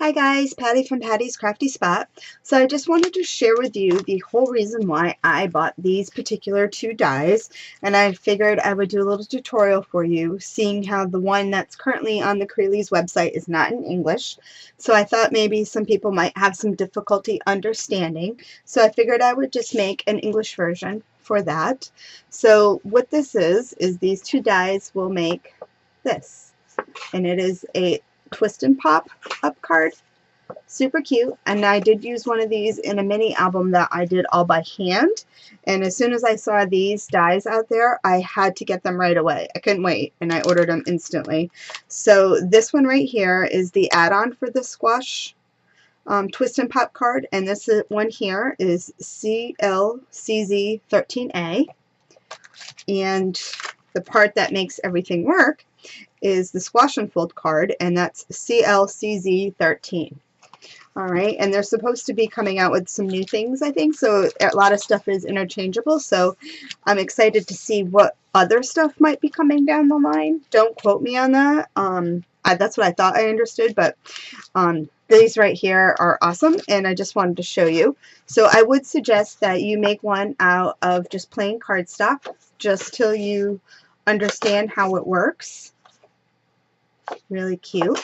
Hi guys, Patty from Patty's Crafty Spot. So I just wanted to share with you the whole reason why I bought these particular two dies, and I figured I would do a little tutorial for you, seeing how the one that's currently on the Crealies website is not in English. So I thought maybe some people might have some difficulty understanding, so I figured I would just make an English version for that. So what this is these two dies will make this, and it is a Twist and Pop up card. Super cute, and I did use one of these in a mini album that I did all by hand, and as soon as I saw these dies out there, I had to get them right away. I couldn't wait, and I ordered them instantly. So this one right here is the add-on for the squash Twist and Pop card, and this one here is CLCZ13A, and the part that makes everything work is the squash and fold card, and that's CLCZ13. Alright, and they're supposed to be coming out with some new things, I think, so a lot of stuff is interchangeable, so I'm excited to see what other stuff might be coming down the line. Don't quote me on that. That's what I thought I understood, but these right here are awesome, and I just wanted to show you. So I would suggest that you make one out of just plain cardstock, just till you understand how it works. Really cute.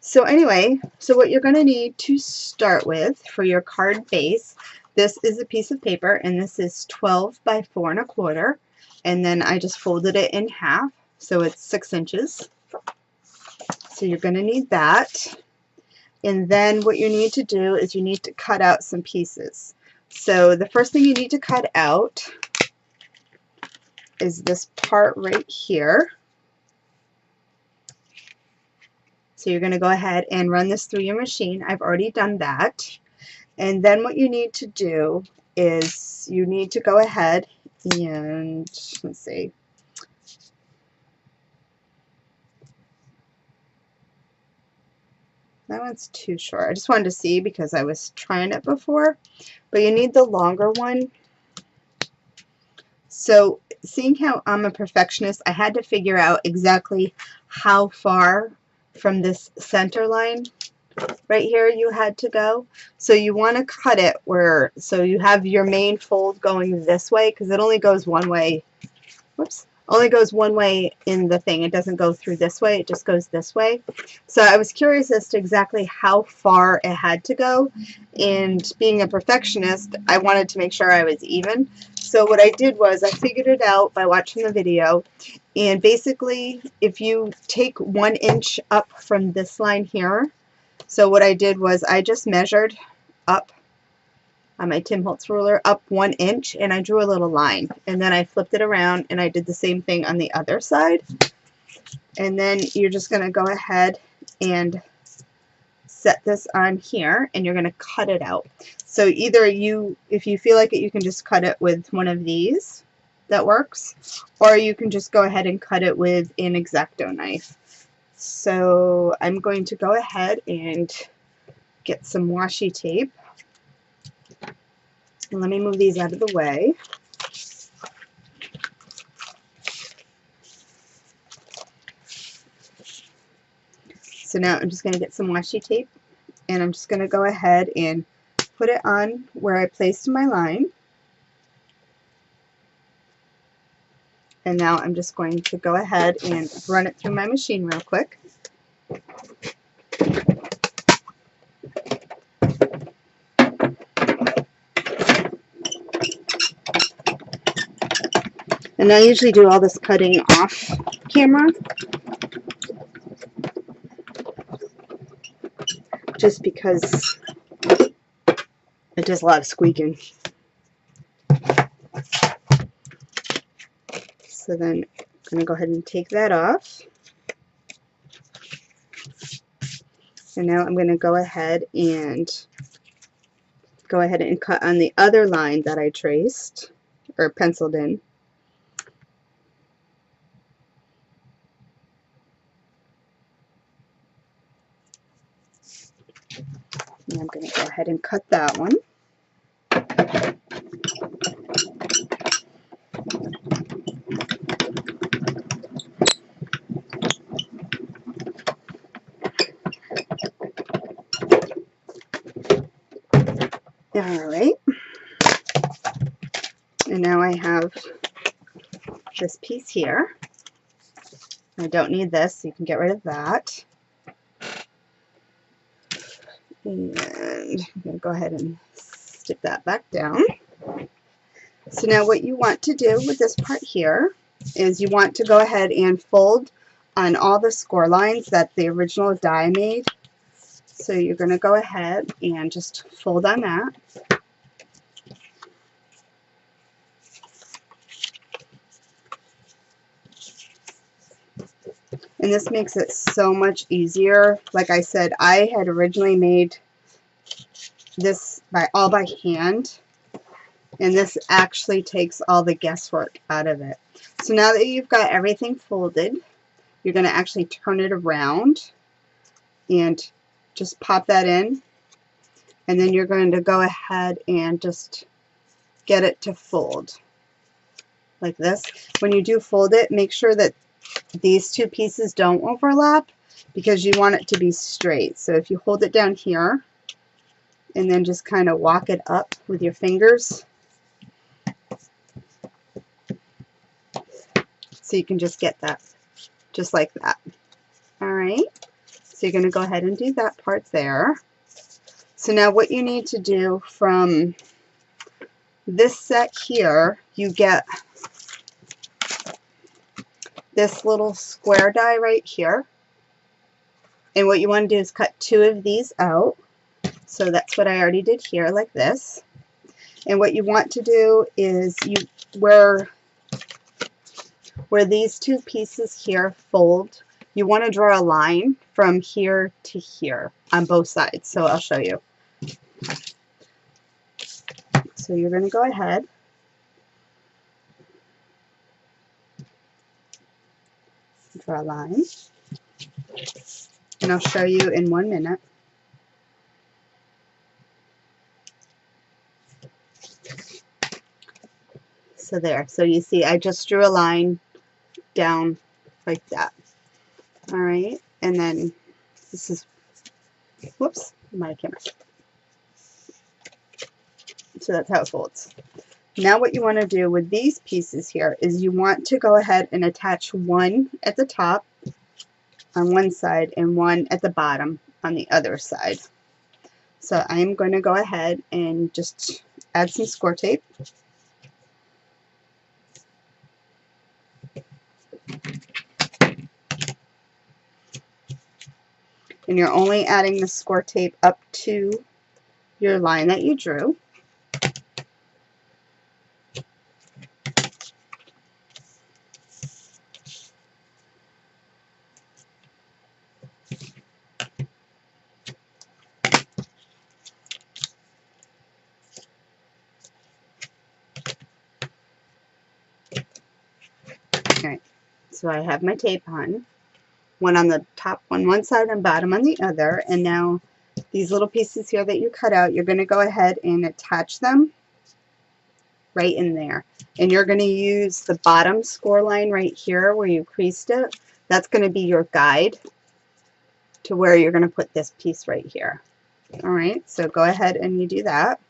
So anyway, so what you're going to need to start with for your card base, this is a piece of paper, and this is 12 by 4 1/4, and then I just folded it in half, so it's 6 inches. So you're going to need that, and then what you need to do is you need to cut out some pieces. So the first thing you need to cut out is this part right here. So you're going to go ahead and run this through your machine. I've already done that. And then what you need to do is you need to go ahead and, let's see, that one's too short. I just wanted to see because I was trying it before. But you need the longer one. So seeing how I'm a perfectionist, I had to figure out exactly how far from this center line right here you had to go. So you want to cut it where, so you have your main fold going this way, because it only goes one way. Whoops. Only goes one way in the thing. It doesn't go through this way. It just goes this way. So I was curious as to exactly how far it had to go, and being a perfectionist, I wanted to make sure I was even. So what I did was I figured it out by watching the video, and basically if you take 1 inch up from this line here, so what I did was I just measured up on my Tim Holtz ruler up 1 inch, and I drew a little line, and then I flipped it around and I did the same thing on the other side. And then you're just going to go ahead and set this on here, and you're going to cut it out. So either you, if you feel like it, you can just cut it with one of these that works, or you can just go ahead and cut it with an exacto knife. So I'm going to go ahead and get some washi tape. And let me move these out of the way. So now I'm just going to get some washi tape, and I'm just going to go ahead and put it on where I placed my line. And now I'm just going to go ahead and run it through my machine real quick. And I usually do all this cutting off camera, just because it does a lot of squeaking. So then I'm going to go ahead and take that off. And now I'm going to go ahead and cut on the other line that I traced or penciled in. And I'm going to go ahead and cut that one. Alright, and now I have this piece here. I don't need this, so you can get rid of that. And I'm going to go ahead and stick that back down. So now what you want to do with this part here is you want to go ahead and fold on all the score lines that the original die made. So you're going to go ahead and just fold on that. And this makes it so much easier. Like I said, I had originally made this all by hand, and this actually takes all the guesswork out of it. So now that you've got everything folded, you're going to actually turn it around and just pop that in, and then you're going to go ahead and just get it to fold like this. When you do fold it, make sure that these two pieces don't overlap, because you want it to be straight. So if you hold it down here and then just kind of walk it up with your fingers, so you can just get that just like that. Alright, so you're going to go ahead and do that part there. So now what you need to do from this set here, you get this little square die right here, and what you want to do is cut 2 of these out. So that's what I already did here, like this. And what you want to do is where these 2 pieces here fold, you want to draw a line from here to here on both sides. So I'll show you. So you're going to go ahead draw a line, and I'll show you in 1 minute. So there, so you see I just drew a line down like that. Alright, and then this is, whoops, my camera. So that's how it folds. Now what you want to do with these pieces here is you want to go ahead and attach one at the top on one side and one at the bottom on the other side. So I'm going to go ahead and just add some score tape. And you're only adding the score tape up to your line that you drew. Alright, so I have my tape on. One on the top on one side and bottom on the other, and now these little pieces here that you cut out, you're going to go ahead and attach them right in there. And you're going to use the bottom score line right here where you creased it. That's going to be your guide to where you're going to put this piece right here. Alright, so go ahead and you do that.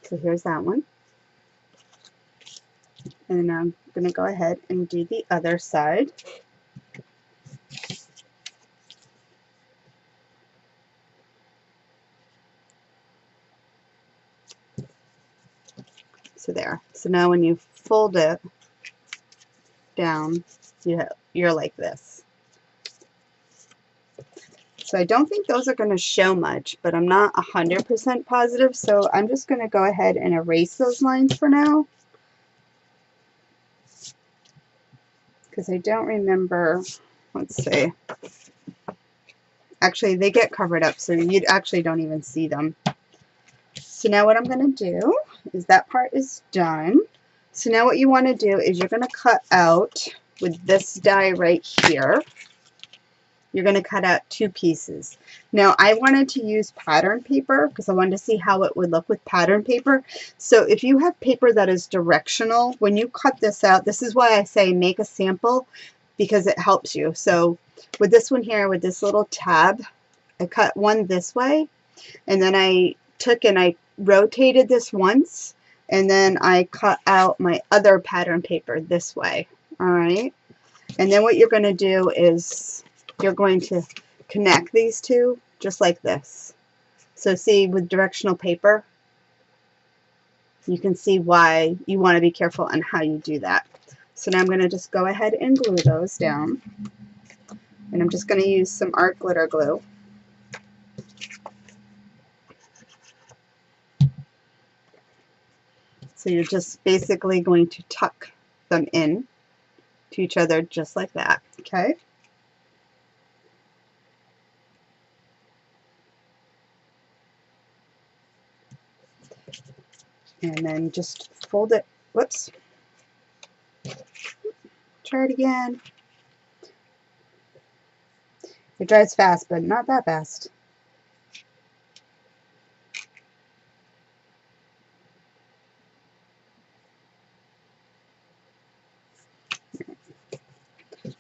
So here's that one. And I'm going to go ahead and do the other side. So there. So now when you fold it down, you're like this. So I don't think those are going to show much, but I'm not 100% positive, so I'm just going to go ahead and erase those lines for now, because I don't remember. Let's see. Actually, they get covered up, so you actually don't even see them. So now what I'm going to do is that part is done. So now what you want to do is you're going to cut out with this die right here. you're going to cut out 2 pieces. Now I wanted to use pattern paper because I wanted to see how it would look with pattern paper. So if you have paper that is directional, when you cut this out, this is why I say make a sample, because it helps you. So with this one here, with this little tab, I cut one this way, and then I took and I rotated this once, and then I cut out my other pattern paper this way. Alright, and then what you're going to do is you're going to connect these two just like this. So see, with directional paper, you can see why you want to be careful on how you do that. So now I'm going to just go ahead and glue those down, and I'm just going to use some art glitter glue. So you're just basically going to tuck them in to each other just like that, okay? And then just fold it, whoops, try it again. It dries fast, but not that fast.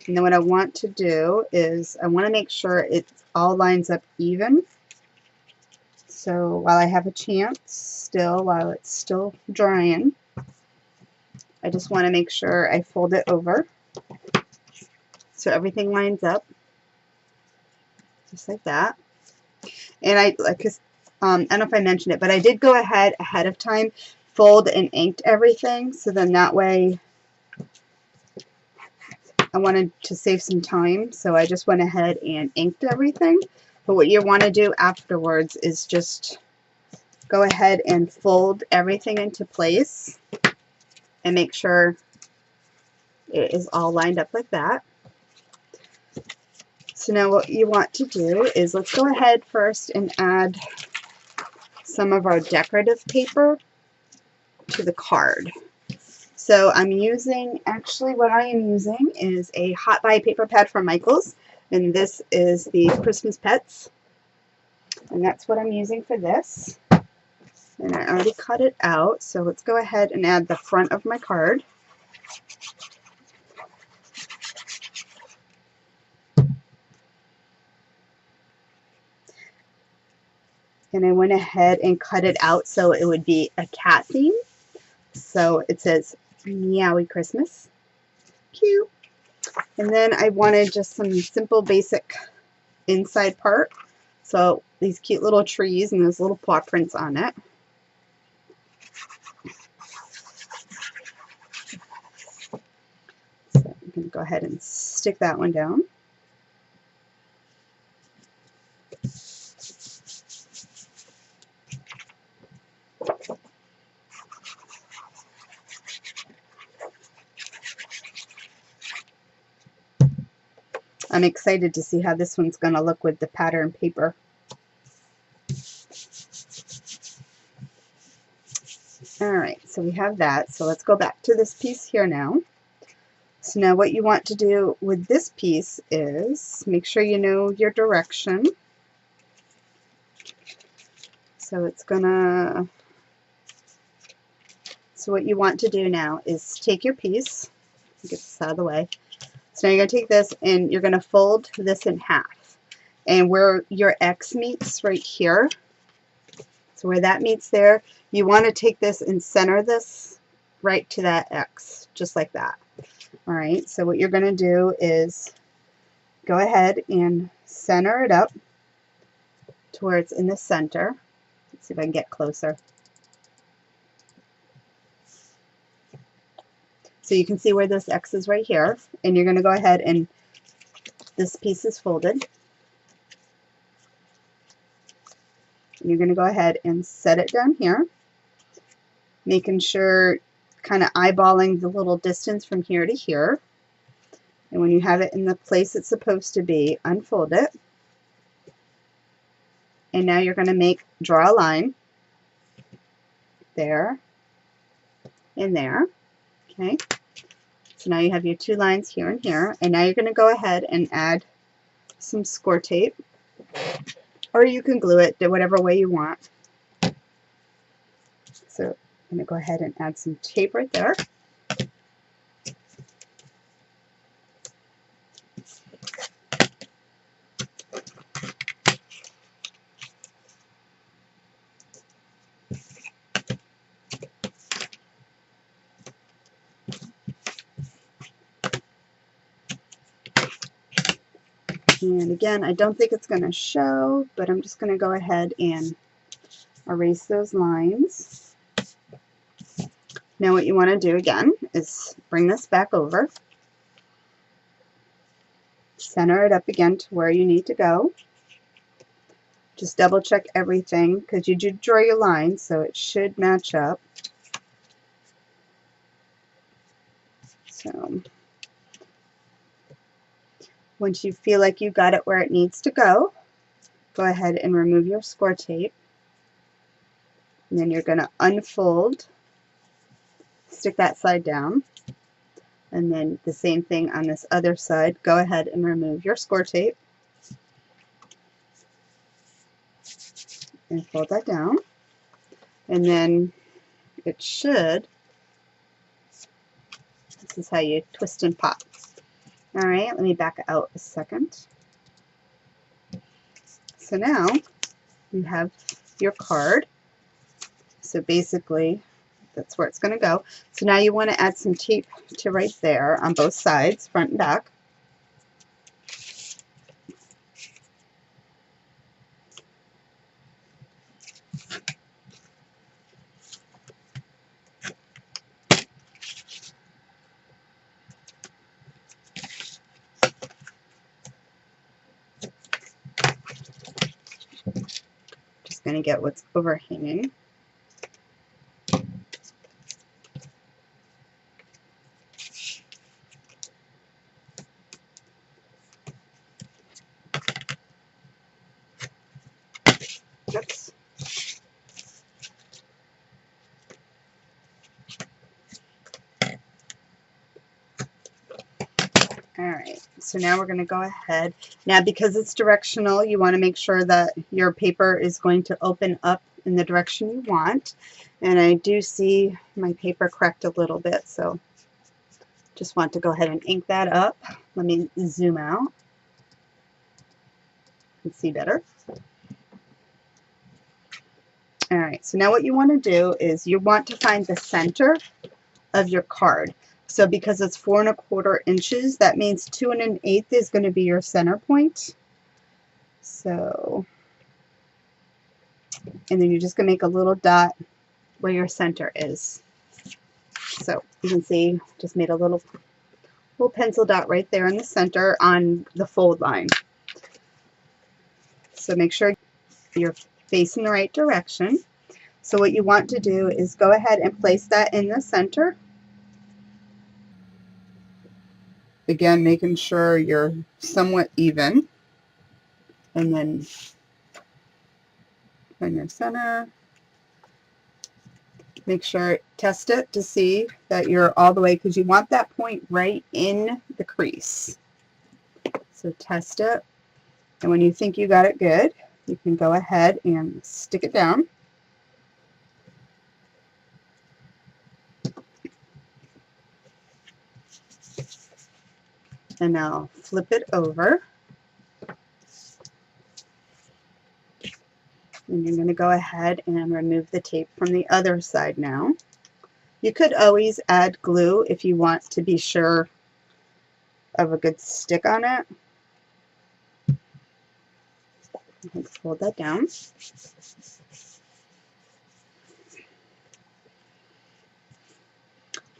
And then what I want to do is I want to make sure it all lines up even. So while I have a chance still, while it's still drying, I just want to make sure I fold it over so everything lines up just like that. And I don't know if I mentioned it, but I did go ahead of time, fold and inked everything, so then that way I wanted to save some time, so I just went ahead and inked everything. But what you want to do afterwards is just go ahead and fold everything into place and make sure it is all lined up like that. So now what you want to do is, let's go ahead first and add some of our decorative paper to the card. So I'm using, actually what I am using is a Hot Buy paper pad from Michaels, and this is the Christmas Pets, and that's what I'm using for this. And I already cut it out, so let's go ahead and add the front of my card. And I went ahead and cut it out so it would be a cat theme. So it says Meowie Christmas. Cute. And then I wanted just some simple basic inside part. So these cute little trees and those little paw prints on it. So I'm going to go ahead and stick that one down. I'm excited to see how this one's going to look with the pattern paper. Alright, so we have that. So let's go back to this piece here now. So now what you want to do with this piece is make sure you know your direction. So it's gonna, so what you want to do now is take your piece, get this out of the way. So now you're going to take this and you're going to fold this in half. And where your X meets right here, so where that meets there, you want to take this and center this right to that X, just like that. Alright, so what you're going to do is go ahead and center it up to where it's in the center. Let's see if I can get closer. So you can see where this X is right here, and you're going to go ahead and this piece is folded. And you're going to go ahead and set it down here, making sure, kind of eyeballing the little distance from here to here. And when you have it in the place it's supposed to be, unfold it. And now you're going to draw a line there and there. Okay, so now you have your 2 lines here and here, and now you're going to go ahead and add some score tape, or you can glue it, do whatever way you want. So I'm going to go ahead and add some tape right there. And again, I don't think it's going to show, but I'm just going to go ahead and erase those lines. Now what you want to do again is bring this back over, center it up again to where you need to go. Just double check everything because you did draw your lines, so it should match up. So once you feel like you got it where it needs to go ahead and remove your score tape. And then you're going to unfold, stick that side down, and then the same thing on this other side. Go ahead and remove your score tape and fold that down. And then it should, this is how you twist and pop. Alright, let me back out a second. So now you have your card. So basically that's where it's going to go. So now you want to add some tape to right there on both sides, front and back. Just going to get what's overhanging. Oops. Alright, so now we're going to go ahead. Now because it's directional, you want to make sure that your paper is going to open up in the direction you want. And I do see my paper cracked a little bit, so just want to go ahead and ink that up. Let me zoom out. You can see better. Alright, so now what you want to do is you want to find the center of your card. So because it's 4 1/4 inches, that means 2 1/8 is going to be your center point. So, and then you're just going to make a little dot where your center is. So you can see, just made a little pencil dot right there in the center on the fold line. So make sure you're facing the right direction. So what you want to do is go ahead and place that in the center. Again, making sure you're somewhat even. And then find your center. Make sure, test it to see that you're all the way, because you want that point right in the crease. So test it. And when you think you got it good, you can go ahead and stick it down. And now flip it over. And you're going to go ahead and remove the tape from the other side now. You could always add glue if you want to be sure of a good stick on it. Let's fold that down.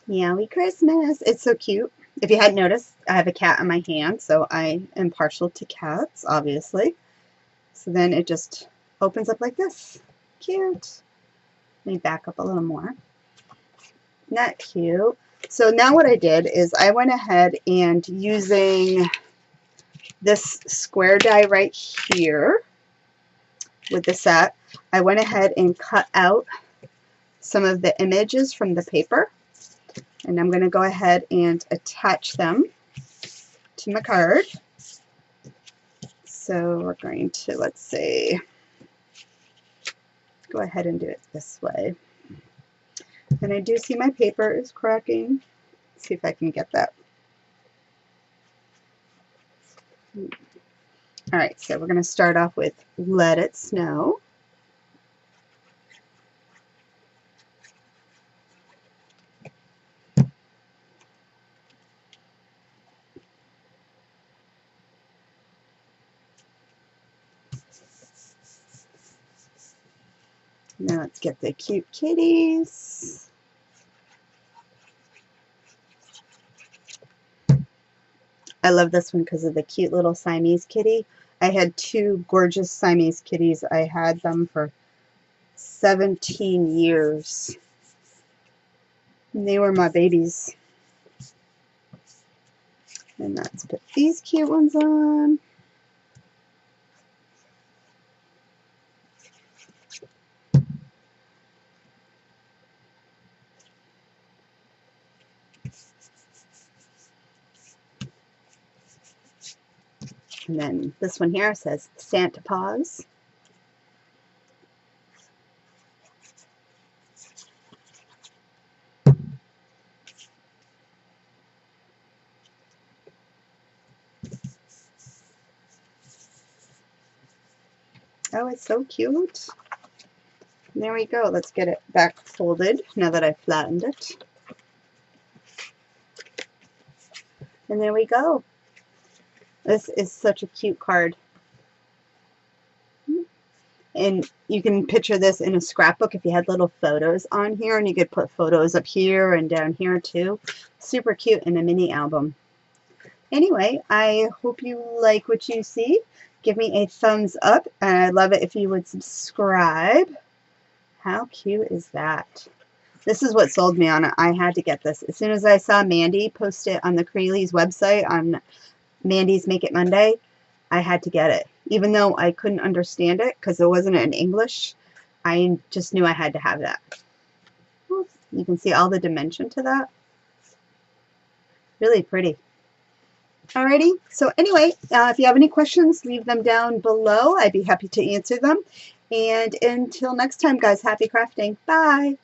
Meowie Christmas. It's so cute. If you hadn't noticed, I have a cat on my hand, so I am partial to cats, obviously. So then it just opens up like this. Cute. Let me back up a little more. Not cute. So now what I did is I went ahead and using this square die right here with the set, I went ahead and cut out some of the images from the paper. And I'm going to go ahead and attach them to my card. So we're going to, let's see, go ahead and do it this way. And I do see my paper is cracking. Let's see if I can get that. All right, so we're going to start off with Let It Snow. Now let's get the cute kitties. I love this one because of the cute little Siamese kitty. I had two gorgeous Siamese kitties. I had them for 17 years. And they were my babies. And let's put these cute ones on. And then this one here says Santa Paws. Oh, it's so cute. And there we go. Let's get it back folded now that I've flattened it. And there we go. This is such a cute card. And you can picture this in a scrapbook if you had little photos on here, and you could put photos up here and down here too. Super cute in a mini album. Anyway, I hope you like what you see. Give me a thumbs up, and I'd love it if you would subscribe. How cute is that? This is what sold me on it. I had to get this. As soon as I saw Mandy post it on the Crealies website on Mandy's Make It Monday, I had to get it. Even though I couldn't understand it because it wasn't in English, I just knew I had to have that. You can see all the dimension to that. Really pretty. Alrighty, so anyway, if you have any questions, leave them down below. I'd be happy to answer them. And until next time, guys, happy crafting. Bye.